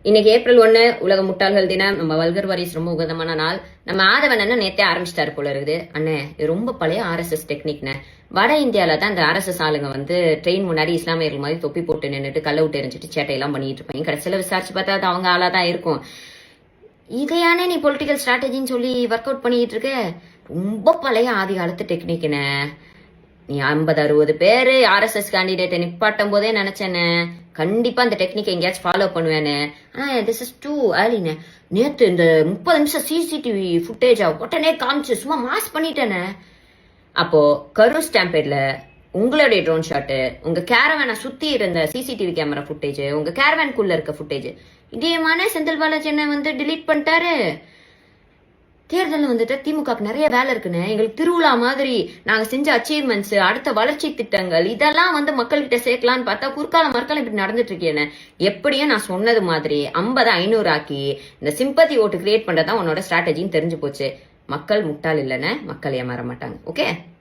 இன்னைக்கு ஏப்ரல் 1 உலக முட்டாள்கள் தினம். நம்ம வல்கர் வாரிஸ் ரொம்ப உகதமான நாள். நம்ம ஆதவன் அண்ணன் நேத்தே ஆரம்பிச்சிட்டாரு போல இருக்குது. அண்ணே இது ரொம்ப பழைய ஆர்எஸ்எஸ் டெக்னிக்னு. வட இந்தியால தான் இந்த ஆர்எஸ்எஸ் ஆளுங்க வந்து ட்ரெயின் முன்னாடி இஸ்லாமியர்கள் மாதிரி தொப்பி போட்டு நின்றுட்டு கல்ல விட்டு எரிஞ்சிட்டு சேட்டையெல்லாம் பண்ணிட்டு இருப்பாங்க. கடைசியில விசாரிச்சு பார்த்தா அது அவங்க ஆளா தான் இருக்கும். இதையானே நீ பொலிட்டிக்கல் ஸ்ட்ராட்டஜின்னு சொல்லி ஒர்க் அவுட் பண்ணிட்டு இருக்க? ரொம்ப பழைய ஆதி காலத்து டெக்னிக்னு. நீ 50-60 பேரு ஆர்எஸ்எஸ் கேண்டிடேட்டை நிப்பாட்டும் போதே நினைச்சேன்னு கண்டிப்பா இந்த டெக்னிக் எங்கேயாச்சும் ஃபாலோ பண்ணுவேன்னு. ஆனா திஸ் இஸ் டூ ஏர்லின்னு. நேத்து இந்த 30 நிமிஷம் சிசிடிவி ஃபுட்டேஜா உடனே காமிச்சு சும்மா மாஸ் பண்ணிட்டேன்னு. அப்போ கரூர் ஸ்டாம்பேட்ல உங்களுடைய ட்ரோன் ஷாட்டு, உங்க கேரவேனை சுத்தி இருந்த சிசிடிவி கேமரா ஃபுட்டேஜ், உங்க கேரவேனுக்குள்ள இருக்க ஃபுட்டேஜ் இதயமான செந்தில் பாலாஜி என்ன வந்து டிலீட் பண்ணிட்டாரு. தேர்தல் வந்துட்டு திமுகக்கு நிறைய வேலை இருக்குன்னு, எங்களுக்கு திருவிழா மாதிரி நாங்க செஞ்ச அச்சீவ்மெண்ட்ஸ், அடுத்த வளர்ச்சி திட்டங்கள் இதெல்லாம் வந்து மக்கள்கிட்ட சேர்க்கலான்னு பார்த்தா குறுக்கால மறுக்காலம் இப்படி நடந்துட்டு இருக்கேன்னு. எப்படியும் நான் சொன்னது மாதிரி 50-500 ஆக்கி இந்த சிம்பத்தி ஓட்டு கிரியேட் பண்றதா உன்னோட ஸ்ட்ராட்டஜின்னு தெரிஞ்சு போச்சு. மக்கள் முட்டாள் இல்லைன்னு, மக்கள் ஏமாற மாட்டாங்க. ஓகே.